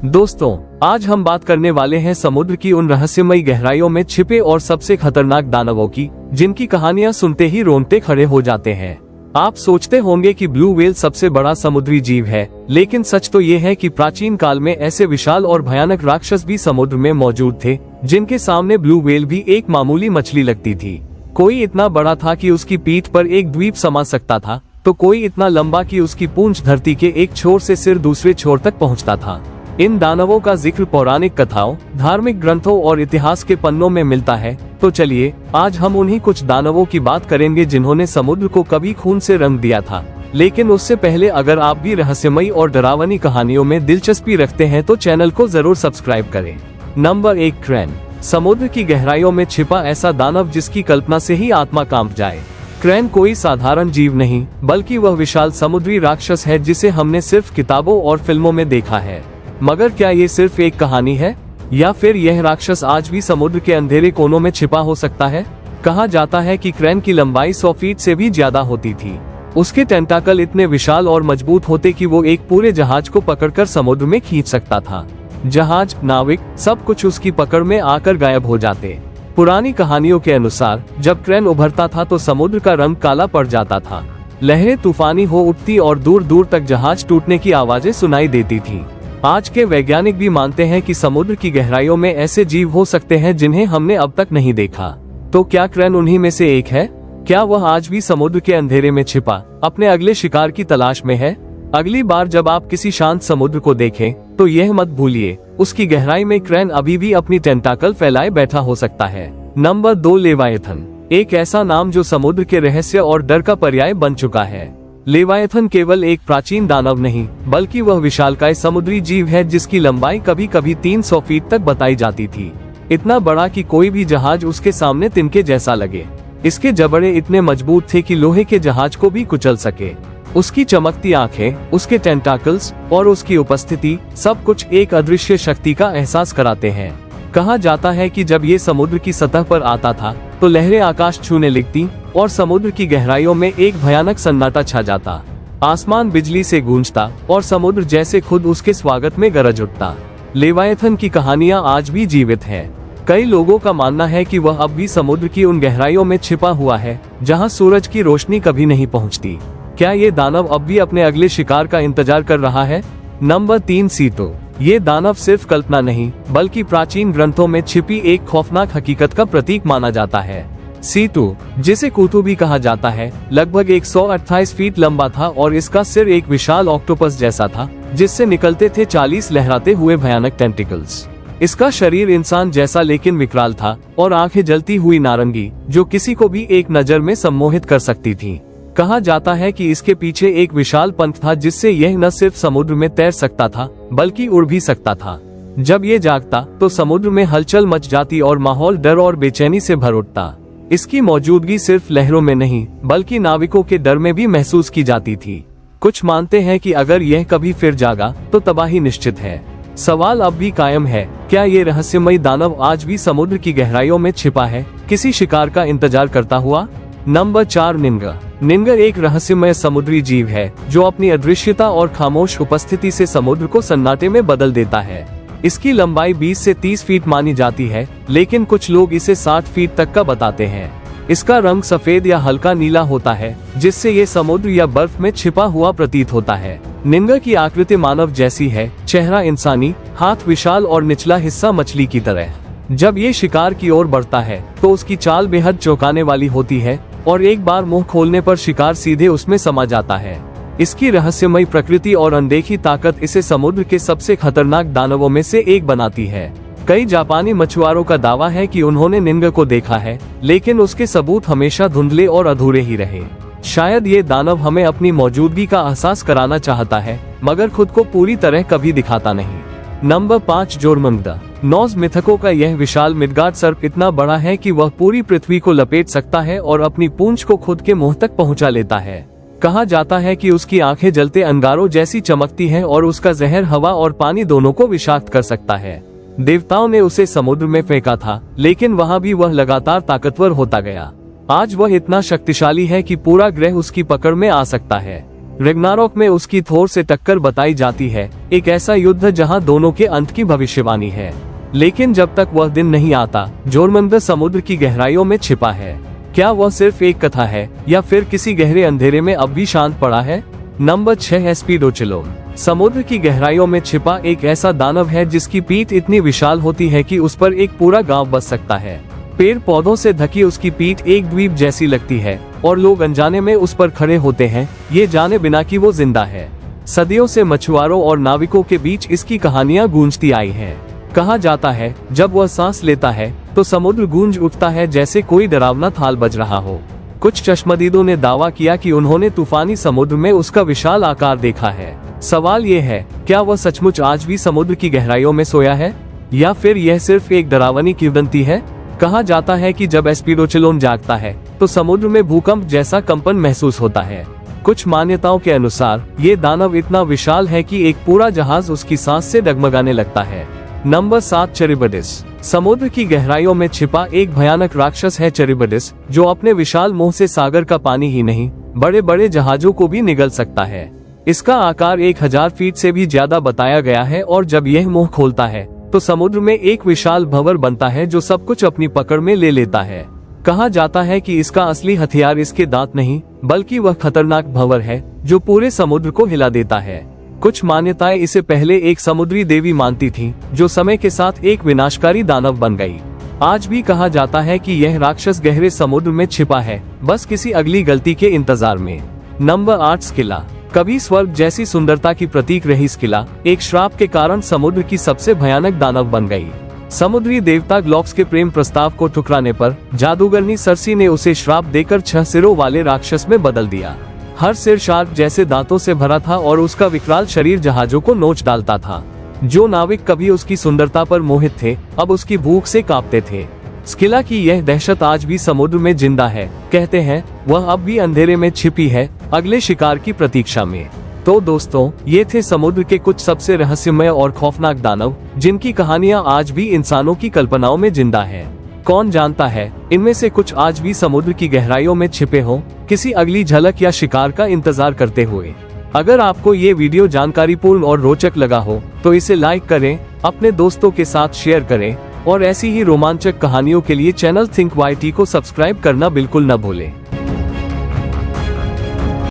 दोस्तों, आज हम बात करने वाले हैं समुद्र की उन रहस्यमयी गहराइयों में छिपे और सबसे खतरनाक दानवों की, जिनकी कहानियां सुनते ही रोंगटे खड़े हो जाते हैं। आप सोचते होंगे कि ब्लू व्हेल सबसे बड़ा समुद्री जीव है, लेकिन सच तो ये है कि प्राचीन काल में ऐसे विशाल और भयानक राक्षस भी समुद्र में मौजूद थे, जिनके सामने ब्लू व्हेल भी एक मामूली मछली लगती थी। कोई इतना बड़ा था कि उसकी पीठ पर एक द्वीप समा सकता था, तो कोई इतना लंबा कि उसकी पूंछ धरती के एक छोर से सिर दूसरे छोर तक पहुंचता था। इन दानवों का जिक्र पौराणिक कथाओं, धार्मिक ग्रंथों और इतिहास के पन्नों में मिलता है। तो चलिए, आज हम उन्हीं कुछ दानवों की बात करेंगे जिन्होंने समुद्र को कभी खून से रंग दिया था। लेकिन उससे पहले अगर आप भी रहस्यमयी और डरावनी कहानियों में दिलचस्पी रखते हैं तो चैनल को जरूर सब्सक्राइब करें। Number 1, crane. समुद्र की गहराइयों में छिपा ऐसा दानव जिसकी कल्पना से ही आत्मा कांप जाए। क्रैन कोई साधारण जीव नहीं, बल्कि वह विशाल समुद्री राक्षस है जिसे हमने सिर्फ किताबों और फिल्मों में देखा है। मगर क्या ये सिर्फ एक कहानी है, या फिर यह राक्षस आज भी समुद्र के अंधेरे कोनों में छिपा हो सकता है? कहा जाता है कि क्रैन की लंबाई 100 फीट से भी ज्यादा होती थी। उसके टेंटाकल इतने विशाल और मजबूत होते कि वो एक पूरे जहाज को पकड़कर समुद्र में खींच सकता था। जहाज, नाविक, सब कुछ उसकी पकड़ में आकर गायब हो जाते। पुरानी कहानियों के अनुसार जब क्रैन उभरता था तो समुद्र का रंग काला पड़ जाता था, लहरें तूफानी हो उठती और दूर दूर तक जहाज टूटने की आवाजें सुनाई देती थी। आज के वैज्ञानिक भी मानते हैं कि समुद्र की गहराइयों में ऐसे जीव हो सकते हैं जिन्हें हमने अब तक नहीं देखा। तो क्या क्रैन उन्हीं में से एक है? क्या वह आज भी समुद्र के अंधेरे में छिपा अपने अगले शिकार की तलाश में है? अगली बार जब आप किसी शांत समुद्र को देखें तो यह मत भूलिए, उसकी गहराई में क्रैन अभी भी अपनी टेंटाकल फैलाए बैठा हो सकता है। नंबर 2, लेवायथन। एक ऐसा नाम जो समुद्र के रहस्य और डर का पर्याय बन चुका है। लेवायथन केवल एक प्राचीन दानव नहीं, बल्कि वह विशालकाय समुद्री जीव है जिसकी लंबाई कभी कभी 300 फीट तक बताई जाती थी। इतना बड़ा कि कोई भी जहाज उसके सामने तिनके जैसा लगे। इसके जबड़े इतने मजबूत थे कि लोहे के जहाज को भी कुचल सके। उसकी चमकती आंखें, उसके टेंटाकल्स और उसकी उपस्थिति सब कुछ एक अदृश्य शक्ति का एहसास कराते हैं। कहा जाता है कि जब ये समुद्र की सतह पर आता था तो लहरें आकाश छूने लगती और समुद्र की गहराइयों में एक भयानक सन्नाटा छा जाता। आसमान बिजली से गूंजता और समुद्र जैसे खुद उसके स्वागत में गरज उठता। लेवायथन की कहानियां आज भी जीवित हैं। कई लोगों का मानना है कि वह अब भी समुद्र की उन गहराइयों में छिपा हुआ है जहां सूरज की रोशनी कभी नहीं पहुंचती। क्या ये दानव अब भी अपने अगले शिकार का इंतजार कर रहा है? नंबर 3, सीतो। ये दानव सिर्फ कल्पना नहीं, बल्कि प्राचीन ग्रंथों में छिपी एक खौफनाक हकीकत का प्रतीक माना जाता है। सीतो, जिसे कूतू भी कहा जाता है, लगभग 128 फीट लंबा था और इसका सिर एक विशाल ऑक्टोपस जैसा था, जिससे निकलते थे 40 लहराते हुए भयानक टेंटिकल्स। इसका शरीर इंसान जैसा लेकिन विकराल था और आंखें जलती हुई नारंगी, जो किसी को भी एक नजर में सम्मोहित कर सकती थी। कहा जाता है कि इसके पीछे एक विशाल पंख था जिससे यह न सिर्फ समुद्र में तैर सकता था, बल्कि उड़ भी सकता था। जब ये जागता तो समुद्र में हलचल मच जाती और माहौल डर और बेचैनी से भर उठता। इसकी मौजूदगी सिर्फ लहरों में नहीं, बल्कि नाविकों के डर में भी महसूस की जाती थी। कुछ मानते हैं कि अगर यह कभी फिर जागा तो तबाही निश्चित है। सवाल अब भी कायम है, क्या ये रहस्यमयी दानव आज भी समुद्र की गहराइयों में छिपा है, किसी शिकार का इंतजार करता हुआ? नंबर 4, निन्गर। निन्गर एक रहस्यमय समुद्री जीव है जो अपनी अदृश्यता और खामोश उपस्थिति से समुद्र को सन्नाटे में बदल देता है। इसकी लंबाई 20 से 30 फीट मानी जाती है, लेकिन कुछ लोग इसे 60 फीट तक का बताते हैं। इसका रंग सफेद या हल्का नीला होता है, जिससे ये समुद्र या बर्फ में छिपा हुआ प्रतीत होता है। निन्गर की आकृति मानव जैसी है, चेहरा इंसानी, हाथ विशाल और निचला हिस्सा मछली की तरह। जब ये शिकार की ओर बढ़ता है तो उसकी चाल बेहद चौंकाने वाली होती है और एक बार मुंह खोलने पर शिकार सीधे उसमें समा जाता है। इसकी रहस्यमयी प्रकृति और अनदेखी ताकत इसे समुद्र के सबसे खतरनाक दानवों में से एक बनाती है। कई जापानी मछुआरों का दावा है कि उन्होंने निन्गर को देखा है, लेकिन उसके सबूत हमेशा धुंधले और अधूरे ही रहे। शायद ये दानव हमें अपनी मौजूदगी का एहसास कराना चाहता है, मगर खुद को पूरी तरह कभी दिखाता नहीं। नंबर 5, जोरमंगदा। नॉर्स मिथकों का यह विशाल मिडगार्ड सर्प इतना बड़ा है कि वह पूरी पृथ्वी को लपेट सकता है और अपनी पूंछ को खुद के मुंह तक पहुंचा लेता है। कहा जाता है कि उसकी आंखें जलते अंगारों जैसी चमकती हैं और उसका जहर हवा और पानी दोनों को विषाक्त कर सकता है। देवताओं ने उसे समुद्र में फेंका था, लेकिन वहां भी वह लगातार ताकतवर होता गया। आज वह इतना शक्तिशाली है कि पूरा ग्रह उसकी पकड़ में आ सकता है। रैग्नारोक में उसकी थोर से टक्कर बताई जाती है, एक ऐसा युद्ध जहां दोनों के अंत की भविष्यवाणी है। लेकिन जब तक वह दिन नहीं आता, जोरमंदर समुद्र की गहराइयों में छिपा है। क्या वह सिर्फ एक कथा है या फिर किसी गहरे अंधेरे में अब भी शांत पड़ा है? नंबर 6 एस्पीडोचिलोन। समुद्र की गहराइयों में छिपा एक ऐसा दानव है जिसकी पीठ इतनी विशाल होती है कि उस पर एक पूरा गांव बस सकता है। पेड़ पौधों से ढकी उसकी पीठ एक द्वीप जैसी लगती है और लोग अनजाने में उस पर खड़े होते हैं, ये जाने बिना कि वो जिंदा है। सदियों से मछुआरों और नाविकों के बीच इसकी कहानियां गूंजती आई हैं। कहा जाता है जब वह सांस लेता है तो समुद्र गूंज उठता है जैसे कोई डरावना थाल बज रहा हो। कुछ चश्मदीदों ने दावा किया कि उन्होंने तूफानी समुद्र में उसका विशाल आकार देखा है। सवाल ये है, क्या वह सचमुच आज भी समुद्र की गहराइयों में सोया है या फिर यह सिर्फ एक डरावनी किंवदंती है? कहा जाता है कि जब एस्पीडोचिलोन जागता है तो समुद्र में भूकंप जैसा कंपन महसूस होता है। कुछ मान्यताओं के अनुसार ये दानव इतना विशाल है कि एक पूरा जहाज उसकी सांस से डगमगाने लगता है। नंबर 7 चेरिबडिस। समुद्र की गहराइयों में छिपा एक भयानक राक्षस है चेरिबडिस, जो अपने विशाल मुंह से सागर का पानी ही नहीं, बड़े बड़े जहाजों को भी निगल सकता है। इसका आकार 1000 फीट से भी ज्यादा बताया गया है और जब यह मुंह खोलता है तो समुद्र में एक विशाल भंवर बनता है जो सब कुछ अपनी पकड़ में ले लेता है। कहा जाता है कि इसका असली हथियार इसके दांत नहीं, बल्कि वह खतरनाक भंवर है जो पूरे समुद्र को हिला देता है। कुछ मान्यताएं इसे पहले एक समुद्री देवी मानती थीं, जो समय के साथ एक विनाशकारी दानव बन गई। आज भी कहा जाता है कि यह राक्षस गहरे समुद्र में छिपा है, बस किसी अगली गलती के इंतजार में। नंबर 8 स्किला। कभी स्वर्ग जैसी सुंदरता की प्रतीक रही स्किला एक श्राप के कारण समुद्र की सबसे भयानक दानव बन गई। समुद्री देवता ग्लॉक्स के प्रेम प्रस्ताव को ठुकराने पर जादूगरनी सर्सी ने उसे श्राप देकर 6 सिरों वाले राक्षस में बदल दिया। हर सिर शार्क जैसे दांतों से भरा था और उसका विकराल शरीर जहाजों को नोच डालता था। जो नाविक कभी उसकी सुंदरता पर मोहित थे, अब उसकी भूख से कांपते थे। स्किला की यह दहशत आज भी समुद्र में जिंदा है। कहते हैं वह अब भी अंधेरे में छिपी है, अगले शिकार की प्रतीक्षा में। तो दोस्तों, ये थे समुद्र के कुछ सबसे रहस्यमय और खौफनाक दानव, जिनकी कहानियां आज भी इंसानों की कल्पनाओं में जिंदा है। कौन जानता है, इनमें से कुछ आज भी समुद्र की गहराइयों में छिपे हों, किसी अगली झलक या शिकार का इंतजार करते हुए। अगर आपको ये वीडियो जानकारीपूर्ण और रोचक लगा हो तो इसे लाइक करें, अपने दोस्तों के साथ शेयर करें और ऐसी ही रोमांचक कहानियों के लिए चैनल थिंक YT को सब्सक्राइब करना बिल्कुल न भूलें।